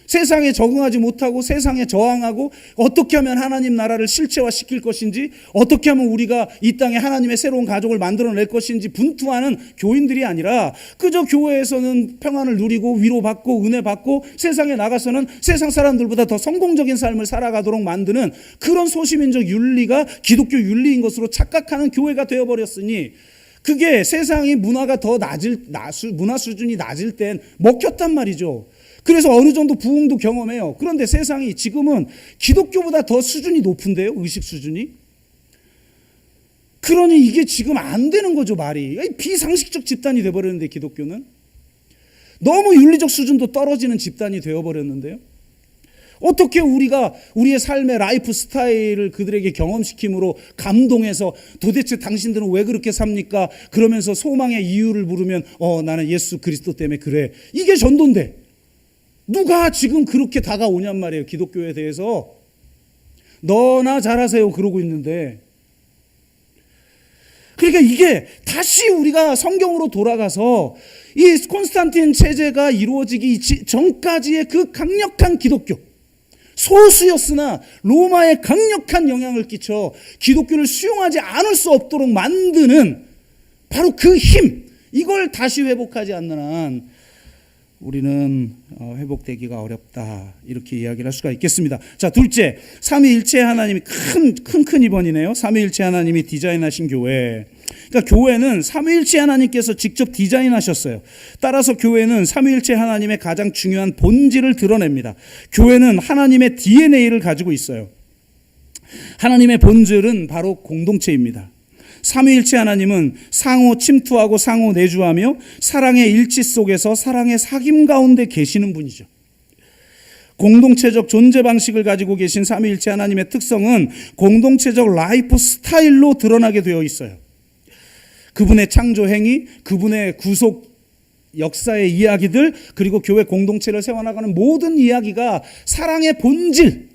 세상에 적응하지 못하고 세상에 저항하고 어떻게 하면 하나님 나라를 실체화시킬 것인지, 어떻게 하면 우리가 이 땅에 하나님의 새로운 가족을 만들어낼 것인지 분투하는 교인들이 아니라 그저 교회에서는 평안을 누리고 위로받고 은혜받고 세상에 나가서는 세상 사람들보다 더 성공적인 삶을 살아가도록 만드는 그런 소시민적 윤리가 기독교 윤리인 것으로 착각하는 교회가 되어버렸으니, 그게 세상의 문화가 더 문화 수준이 낮을 땐 먹혔단 말이죠. 그래서 어느 정도 부흥도 경험해요. 그런데 세상이 지금은 기독교보다 더 수준이 높은데요, 의식 수준이. 그러니 이게 지금 안 되는 거죠, 말이. 비상식적 집단이 되어버렸는데, 기독교는 너무 윤리적 수준도 떨어지는 집단이 되어버렸는데요. 어떻게 우리가 우리의 삶의 라이프 스타일을 그들에게 경험시킴으로 감동해서 도대체 당신들은 왜 그렇게 삽니까? 그러면서 소망의 이유를 물으면 나는 예수 그리스도 때문에 그래. 이게 전도인데 누가 지금 그렇게 다가오냔 말이에요. 기독교에 대해서 너나 잘하세요 그러고 있는데, 그러니까 이게 다시 우리가 성경으로 돌아가서 이 콘스탄틴 체제가 이루어지기 전까지의 그 강력한 기독교, 소수였으나 로마에 강력한 영향을 끼쳐 기독교를 수용하지 않을 수 없도록 만드는 바로 그 힘, 이걸 다시 회복하지 않는 한 우리는 회복되기가 어렵다, 이렇게 이야기를 할 수가 있겠습니다. 자, 둘째, 삼위일체 하나님이 큰 이번이네요. 삼위일체 하나님이 디자인하신 교회. 그러니까 교회는 삼위일체 하나님께서 직접 디자인하셨어요. 따라서 교회는 삼위일체 하나님의 가장 중요한 본질을 드러냅니다. 교회는 하나님의 DNA를 가지고 있어요. 하나님의 본질은 바로 공동체입니다. 삼위일체 하나님은 상호 침투하고 상호 내주하며 사랑의 일치 속에서 사랑의 사귐 가운데 계시는 분이죠. 공동체적 존재 방식을 가지고 계신 삼위일체 하나님의 특성은 공동체적 라이프 스타일로 드러나게 되어 있어요. 그분의 창조 행위, 그분의 구속 역사의 이야기들, 그리고 교회 공동체를 세워나가는 모든 이야기가 사랑의 본질,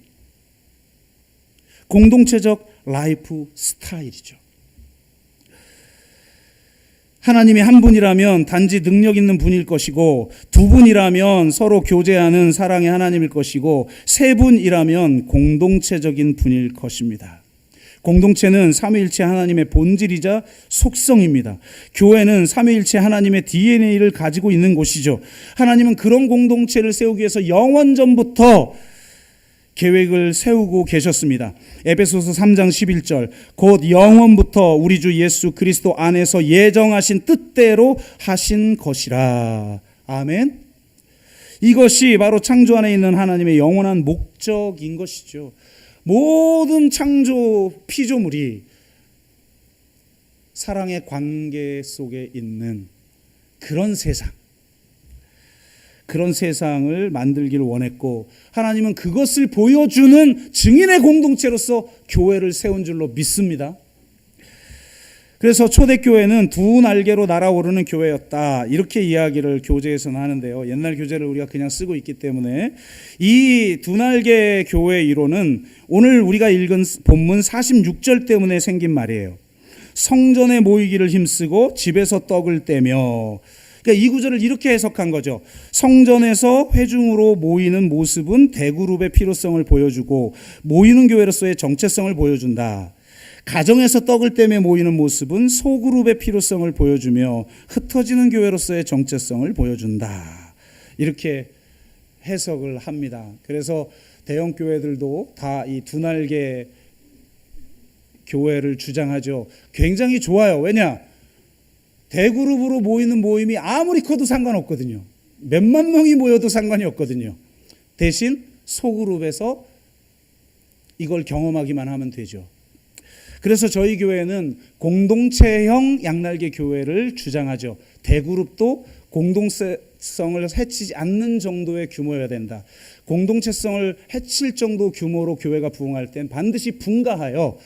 공동체적 라이프 스타일이죠. 하나님이 한 분이라면 단지 능력 있는 분일 것이고, 두 분이라면 서로 교제하는 사랑의 하나님일 것이고, 세 분이라면 공동체적인 분일 것입니다. 공동체는 삼위일체 하나님의 본질이자 속성입니다. 교회는 삼위일체 하나님의 DNA를 가지고 있는 곳이죠. 하나님은 그런 공동체를 세우기 위해서 영원전부터 계획을 세우고 계셨습니다. 에베소서 3장 11절, 곧 영원부터 우리 주 예수 그리스도 안에서 예정하신 뜻대로 하신 것이라. 아멘. 이것이 바로 창조 안에 있는 하나님의 영원한 목적인 것이죠. 모든 창조 피조물이 사랑의 관계 속에 있는 그런 세상, 그런 세상을 만들기를 원했고, 하나님은 그것을 보여주는 증인의 공동체로서 교회를 세운 줄로 믿습니다. 그래서 초대교회는 두 날개로 날아오르는 교회였다, 이렇게 이야기를 교재에서는 하는데요. 옛날 교재를 우리가 그냥 쓰고 있기 때문에 이 두 날개 교회 이론은 오늘 우리가 읽은 본문 46절 때문에 생긴 말이에요. 성전에 모이기를 힘쓰고 집에서 떡을 떼며. 그러니까 이 구절을 이렇게 해석한 거죠. 성전에서 회중으로 모이는 모습은 대그룹의 필요성을 보여주고 모이는 교회로서의 정체성을 보여준다. 가정에서 떡을 떼며 모이는 모습은 소그룹의 필요성을 보여주며 흩어지는 교회로서의 정체성을 보여준다. 이렇게 해석을 합니다. 그래서 대형 교회들도 다 이 두 날개 교회를 주장하죠. 굉장히 좋아요. 왜냐? 대그룹으로 모이는 모임이 아무리 커도 상관없거든요. 몇만 명이 모여도 상관이 없거든요. 대신 소그룹에서 이걸 경험하기만 하면 되죠. 그래서 저희 교회는 공동체형 양날개 교회를 주장하죠. 대그룹도 공동체성을 해치지 않는 정도의 규모여야 된다. 공동체성을 해칠 정도 규모로 교회가 부흥할 땐 반드시 분가하여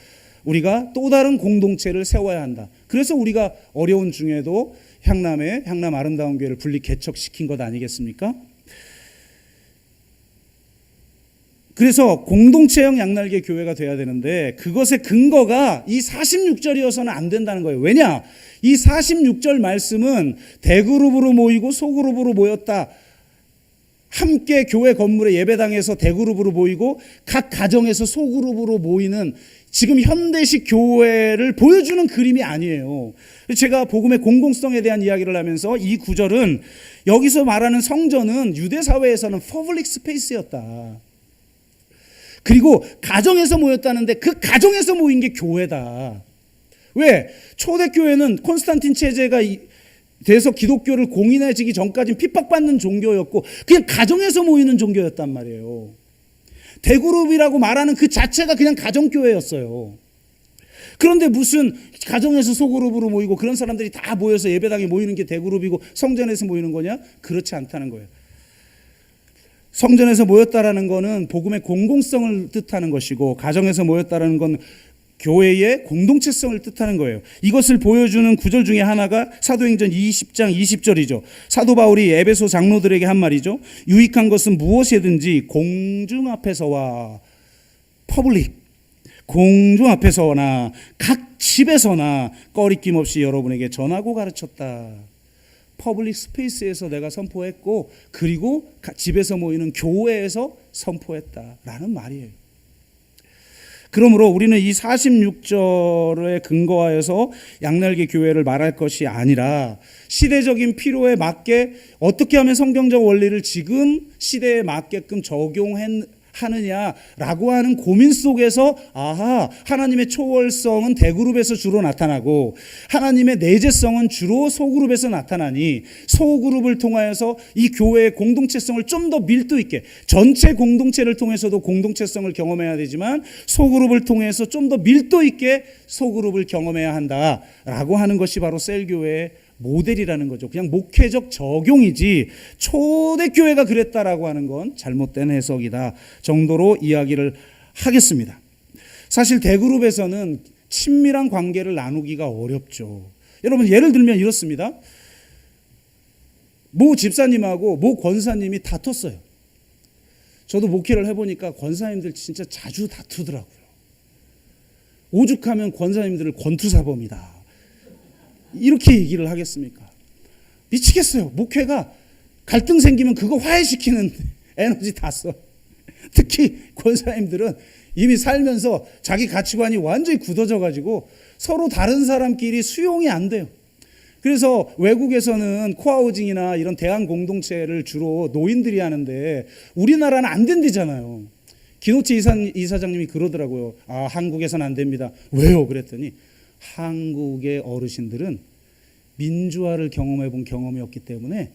우리가 또 다른 공동체를 세워야 한다. 그래서 우리가 어려운 중에도 향남 아름다운 교회를 분리 개척시킨 것 아니겠습니까? 그래서 공동체형 양날개 교회가 돼야 되는데 그것의 근거가 이 46절이어서는 안 된다는 거예요. 왜냐? 이 46절 말씀은 대그룹으로 모이고 소그룹으로 모였다. 함께 교회 건물의 예배당에서 대그룹으로 모이고 각 가정에서 소그룹으로 모이는 지금 현대식 교회를 보여주는 그림이 아니에요. 제가 복음의 공공성에 대한 이야기를 하면서 이 구절은 여기서 말하는 성전은 유대 사회에서는 퍼블릭 스페이스였다. 그리고 가정에서 모였다는데 그 가정에서 모인 게 교회다. 왜? 초대교회는 콘스탄틴 체제가 돼서 기독교를 공인해지기 전까지는 핍박받는 종교였고 그냥 가정에서 모이는 종교였단 말이에요. 대그룹이라고 말하는 그 자체가 그냥 가정교회였어요. 그런데 무슨 가정에서 소그룹으로 모이고 그런 사람들이 다 모여서 예배당에 모이는 게 대그룹이고 성전에서 모이는 거냐? 그렇지 않다는 거예요. 성전에서 모였다라는 것은 복음의 공공성을 뜻하는 것이고 가정에서 모였다라는 건 교회의 공동체성을 뜻하는 거예요. 이것을 보여주는 구절 중에 하나가 사도행전 20장 20절이죠. 사도 바울이 에베소 장로들에게 한 말이죠. 유익한 것은 무엇이든지 공중 앞에서와 퍼블릭, 공중 앞에서나 각 집에서나 꺼리낌 없이 여러분에게 전하고 가르쳤다. 퍼블릭 스페이스에서 내가 선포했고 그리고 집에서 모이는 교회에서 선포했다라는 말이에요. 그러므로 우리는 이 46절에 근거하여서 양날개 교회를 말할 것이 아니라 시대적인 필요에 맞게 어떻게 하면 성경적 원리를 지금 시대에 맞게끔 적용하느냐라고 하는 고민 속에서 하나님의 초월성은 대그룹에서 주로 나타나고 하나님의 내재성은 주로 소그룹에서 나타나니 소그룹을 통하여서 이 교회의 공동체성을 좀 더 밀도 있게, 전체 공동체를 통해서도 공동체성을 경험해야 되지만 소그룹을 통해서 좀 더 밀도 있게 소그룹을 경험해야 한다라고 하는 것이 바로 셀교회의 모델이라는 거죠. 그냥 목회적 적용이지 초대교회가 그랬다라고 하는 건 잘못된 해석이다 정도로 이야기를 하겠습니다. 사실 대그룹에서는 친밀한 관계를 나누기가 어렵죠. 여러분, 예를 들면 이렇습니다. 모 집사님하고 모 권사님이 다퉜어요. 저도 목회를 해보니까 권사님들 진짜 자주 다투더라고요. 오죽하면 권사님들을 권투사범이다, 이렇게 얘기를 하겠습니까? 미치겠어요. 목회가 갈등 생기면 그거 화해시키는 에너지 다 써. 특히 권사님들은 이미 살면서 자기 가치관이 완전히 굳어져 가지고 서로 다른 사람끼리 수용이 안 돼요. 그래서 외국에서는 코하우징이나 이런 대한 공동체를 주로 노인들이 하는데 우리나라는 안 된대잖아요. 기노치 이사장님이 그러더라고요. 한국에서는 안 됩니다. 왜요? 그랬더니 한국의 어르신들은 민주화를 경험해 본 경험이 없기 때문에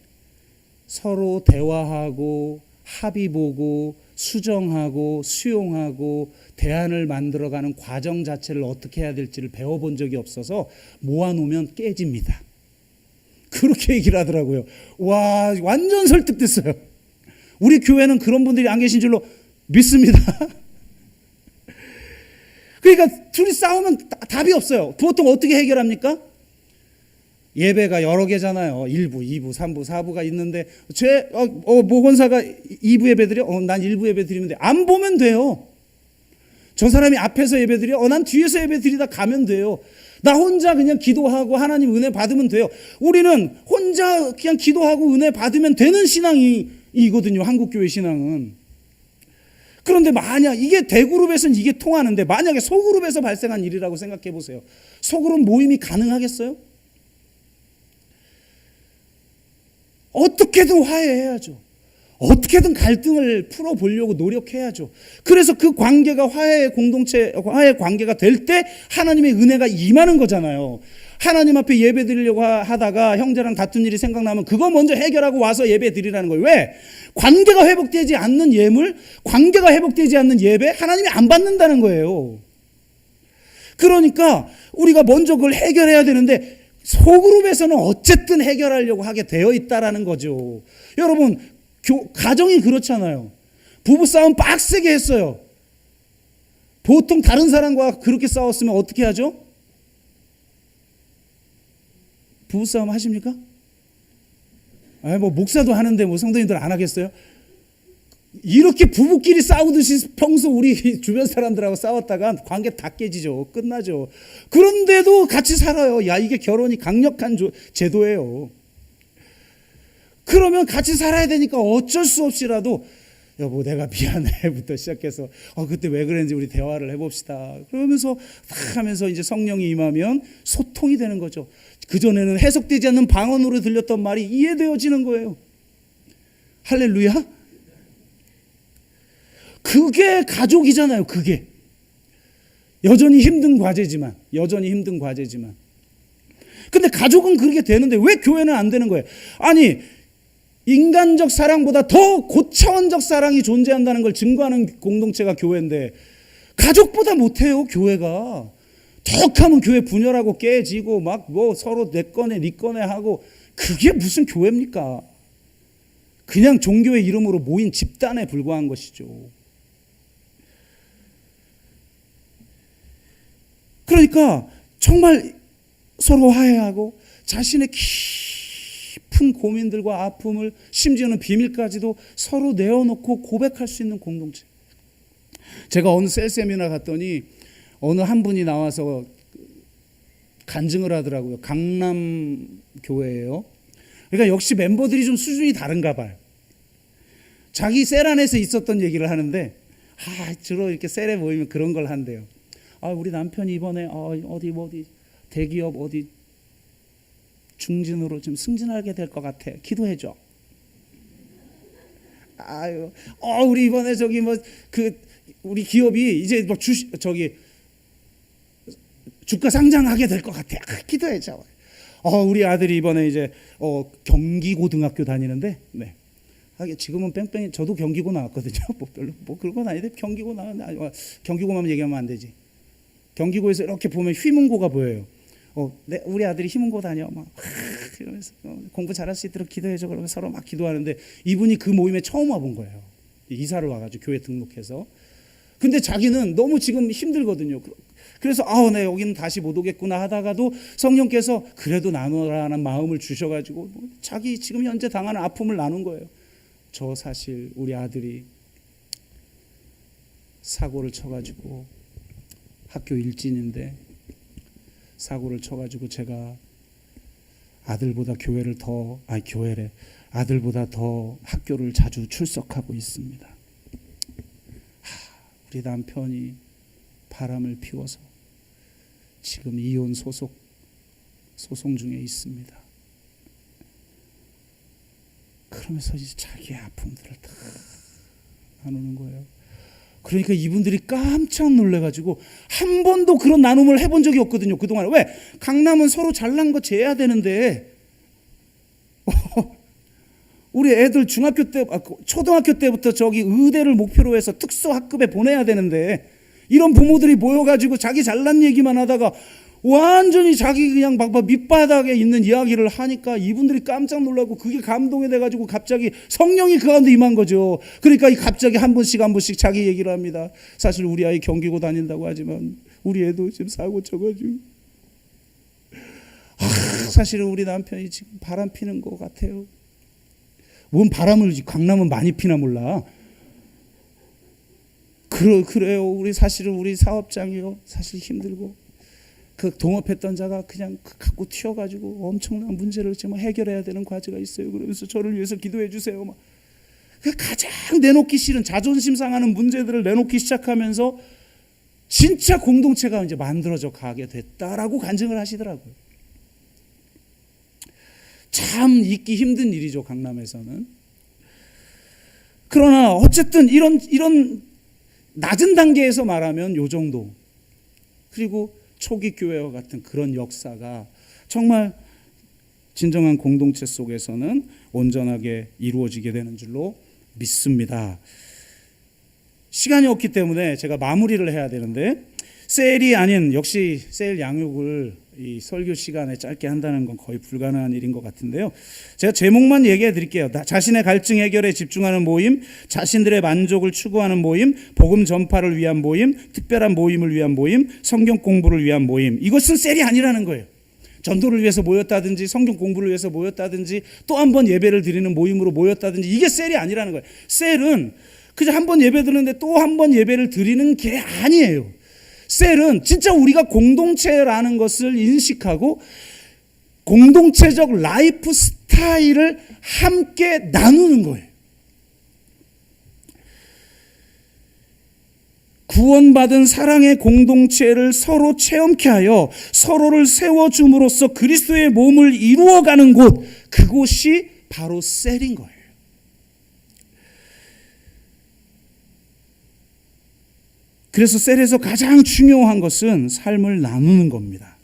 서로 대화하고 합의 보고 수정하고 수용하고 대안을 만들어가는 과정 자체를 어떻게 해야 될지를 배워본 적이 없어서 모아놓으면 깨집니다. 그렇게 얘기를 하더라고요. 와, 완전 설득됐어요. 우리 교회는 그런 분들이 안 계신 줄로 믿습니다. 그러니까 둘이 싸우면 답이 없어요. 보통 어떻게 해결합니까? 예배가 여러 개잖아요. 1부, 2부, 3부, 4부가 있는데 모 권사가 2부 예배 드려? 난 1부 예배 드리면 돼. 안 보면 돼요. 저 사람이 앞에서 예배 드려? 난 뒤에서 예배 드리다 가면 돼요. 나 혼자 그냥 기도하고 하나님 은혜 받으면 돼요. 우리는 혼자 그냥 기도하고 은혜 받으면 되는 신앙이거든요. 한국교회 신앙은. 그런데 만약 이게 대그룹에서는 이게 통하는데 만약에 소그룹에서 발생한 일이라고 생각해 보세요. 소그룹 모임이 가능하겠어요? 어떻게든 화해해야죠. 어떻게든 갈등을 풀어보려고 노력해야죠. 그래서 그 관계가 화해의 공동체, 화해의 관계가 될 때 하나님의 은혜가 임하는 거잖아요. 하나님 앞에 예배 드리려고 하다가 형제랑 다툰 일이 생각나면 그거 먼저 해결하고 와서 예배 드리라는 거예요. 왜? 관계가 회복되지 않는 예물, 관계가 회복되지 않는 예배, 하나님이 안 받는다는 거예요. 그러니까 우리가 먼저 그걸 해결해야 되는데 소그룹에서는 어쨌든 해결하려고 하게 되어 있다라는 거죠. 여러분, 가정이 그렇잖아요. 부부싸움 빡세게 했어요. 보통 다른 사람과 그렇게 싸웠으면 어떻게 하죠? 부부싸움 하십니까? 목사도 하는데 성도님들 안 하겠어요? 이렇게 부부끼리 싸우듯이 평소 우리 주변 사람들하고 싸웠다가 관계 다 깨지죠. 끝나죠. 그런데도 같이 살아요. 이게 결혼이 강력한 제도예요. 그러면 같이 살아야 되니까 어쩔 수 없이라도 여보 내가 미안해부터 시작해서 그때 왜 그랬는지 우리 대화를 해봅시다. 그러면서 딱 하면서 이제 성령이 임하면 소통이 되는 거죠. 그전에는 해석되지 않는 방언으로 들렸던 말이 이해되어지는 거예요. 할렐루야. 그게 가족이잖아요. 그게 여전히 힘든 과제지만 근데 가족은 그렇게 되는데 왜 교회는 안 되는 거예요? 아니, 인간적 사랑보다 더 고차원적 사랑이 존재한다는 걸 증거하는 공동체가 교회인데 가족보다 못해요. 교회가 덕하면 교회 분열하고 깨지고 막 서로 내 거네 네 거네 하고, 그게 무슨 교회입니까? 그냥 종교의 이름으로 모인 집단에 불과한 것이죠. 그러니까 정말 서로 화해하고 자신의 깊은 고민들과 아픔을, 심지어는 비밀까지도 서로 내어놓고 고백할 수 있는 공동체. 제가 어느 셀 세미나 갔더니 어느 한 분이 나와서 간증을 하더라고요. 강남 교회예요. 그러니까 역시 멤버들이 좀 수준이 다른가 봐요. 자기 셀 안에서 있었던 얘기를 하는데 주로 이렇게 셀에 모이면 그런 걸 한대요. 우리 남편이 이번에 어디 대기업 어디 중진으로 좀 승진하게 될 것 같아. 기도해줘. 우리 이번에 저기 우리 기업이 이제 주가 상장하게 될 것 같아. 기도해줘. 우리 아들이 이번에 이제 경기고등학교 다니는데, 네. 지금은 뺑뺑이, 저도 경기고 나왔거든요. 별로 그런 건 아닌데 경기고 경기고만 얘기하면 안 되지. 경기고에서 이렇게 보면 휘문고가 보여요. 우리 아들이 휘문고 다녀. 이러면서 공부 잘할 수 있도록 기도해줘. 그러면 서로 막 기도하는데, 이분이 그 모임에 처음 와본 거예요. 이사를 와가지고 교회 등록해서. 근데 자기는 너무 지금 힘들거든요. 그래서 네, 여기는 다시 못 오겠구나 하다가도 성령께서 그래도 나누라는 마음을 주셔가지고 자기 지금 현재 당하는 아픔을 나눈 거예요. 저 사실 우리 아들이 사고를 쳐가지고 학교 일진인데 사고를 쳐가지고 제가 아들보다 더 학교를 자주 출석하고 있습니다. 우리 남편이 바람을 피워서 지금 이혼 소송 중에 있습니다. 그러면서 이제 자기의 아픔들을 다 나누는 거예요. 그러니까 이분들이 깜짝 놀래가지고 한 번도 그런 나눔을 해본 적이 없거든요. 그동안. 왜? 강남은 서로 잘난 거 재야 되는데 우리 애들 초등학교 때부터 저기 의대를 목표로 해서 특수학급에 보내야 되는데, 이런 부모들이 모여가지고 자기 잘난 얘기만 하다가 완전히 자기 그냥 막 밑바닥에 있는 이야기를 하니까 이분들이 깜짝 놀라고 그게 감동이 돼가지고 갑자기 성령이 그 가운데 임한 거죠. 그러니까 갑자기 한 번씩 자기 얘기를 합니다. 사실 우리 아이 경기고 다닌다고 하지만 우리 애도 지금 사고 쳐가지고 사실은 우리 남편이 지금 바람 피는 것 같아요. 뭔 바람을 강남은 많이 피나 몰라. 그래요. 사실은 우리 사업장이요. 사실 힘들고 그 동업했던 자가 그냥 갖고 튀어가지고 엄청난 문제를 지금 해결해야 되는 과제가 있어요. 그러면서 저를 위해서 기도해 주세요. 가장 내놓기 싫은 자존심 상하는 문제들을 내놓기 시작하면서 진짜 공동체가 이제 만들어져 가게 됐다라고 간증을 하시더라고요. 참 있기 힘든 일이죠, 강남에서는. 그러나 어쨌든 이런 낮은 단계에서 말하면 요 정도. 그리고 초기 교회와 같은 그런 역사가 정말 진정한 공동체 속에서는 온전하게 이루어지게 되는 줄로 믿습니다. 시간이 없기 때문에 제가 마무리를 해야 되는데, 셀이 아닌, 역시 셀 양육을 이 설교 시간에 짧게 한다는 건 거의 불가능한 일인 것 같은데요. 제가 제목만 얘기해 드릴게요. 자신의 갈증 해결에 집중하는 모임, 자신들의 만족을 추구하는 모임, 복음 전파를 위한 모임, 특별한 모임을 위한 모임, 성경 공부를 위한 모임. 이것은 셀이 아니라는 거예요. 전도를 위해서 모였다든지 성경 공부를 위해서 모였다든지 또 한 번 예배를 드리는 모임으로 모였다든지, 이게 셀이 아니라는 거예요. 셀은 그저 한 번 예배 드리는데 또 한 번 예배를 드리는 게 아니에요. 셀은 진짜 우리가 공동체라는 것을 인식하고 공동체적 라이프 스타일을 함께 나누는 거예요. 구원받은 사랑의 공동체를 서로 체험케 하여 서로를 세워줌으로써 그리스도의 몸을 이루어가는 곳, 그곳이 바로 셀인 거예요. 그래서 셀에서 가장 중요한 것은 삶을 나누는 겁니다.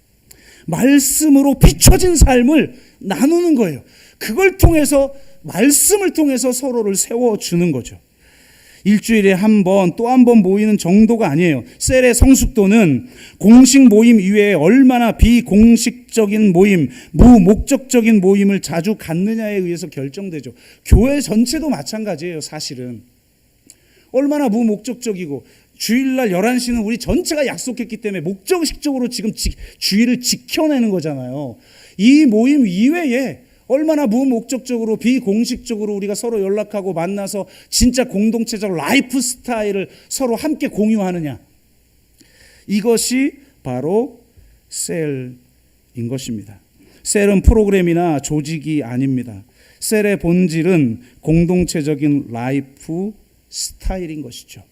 말씀으로 비춰진 삶을 나누는 거예요. 그걸 통해서, 말씀을 통해서 서로를 세워주는 거죠. 일주일에 한 번, 또 한 번 모이는 정도가 아니에요. 셀의 성숙도는 공식 모임 이외에 얼마나 비공식적인 모임, 무목적적인 모임을 자주 갖느냐에 의해서 결정되죠. 교회 전체도 마찬가지예요, 사실은. 얼마나 무목적적이고, 주일날 11시는 우리 전체가 약속했기 때문에 목적식적으로 지금 주일을 지켜내는 거잖아요. 이 모임 이외에 얼마나 무목적적으로 비공식적으로 우리가 서로 연락하고 만나서 진짜 공동체적 라이프 스타일을 서로 함께 공유하느냐. 이것이 바로 셀인 것입니다. 셀은 프로그램이나 조직이 아닙니다. 셀의 본질은 공동체적인 라이프 스타일인 것이죠.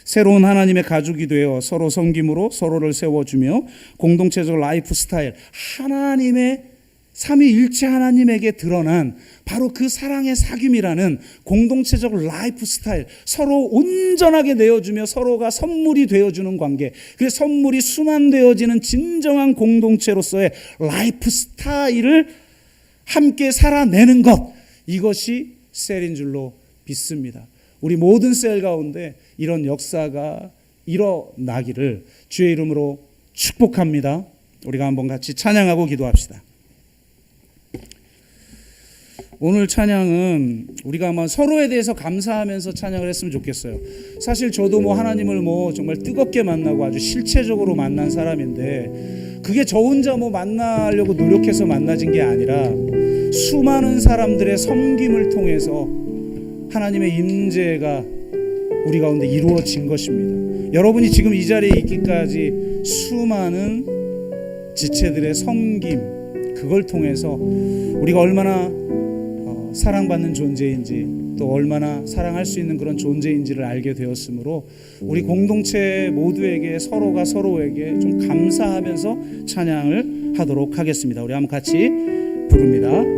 새로운 하나님의 가족이 되어 서로 섬김으로 서로를 세워주며 공동체적 라이프 스타일, 하나님의 삼위일체 하나님에게 드러난 바로 그 사랑의 사귐이라는 공동체적 라이프 스타일, 서로 온전하게 내어주며 서로가 선물이 되어주는 관계, 그 선물이 수만되어지는 진정한 공동체로서의 라이프 스타일을 함께 살아내는 것, 이것이 셀인 줄로 믿습니다. 우리 모든 셀 가운데 이런 역사가 일어나기를 주의 이름으로 축복합니다. 우리가 한번 같이 찬양하고 기도합시다. 오늘 찬양은 우리가 한번 서로에 대해서 감사하면서 찬양을 했으면 좋겠어요. 사실 저도 하나님을 정말 뜨겁게 만나고 아주 실체적으로 만난 사람인데, 그게 저 혼자 만나려고 노력해서 만나진 게 아니라 수많은 사람들의 섬김을 통해서 하나님의 임재가 우리 가운데 이루어진 것입니다. 여러분이 지금 이 자리에 있기까지 수많은 지체들의 섬김, 그걸 통해서 우리가 얼마나 사랑받는 존재인지, 또 얼마나 사랑할 수 있는 그런 존재인지를 알게 되었으므로 우리 공동체 모두에게, 서로가 서로에게 좀 감사하면서 찬양을 하도록 하겠습니다. 우리 한번 같이 부릅니다.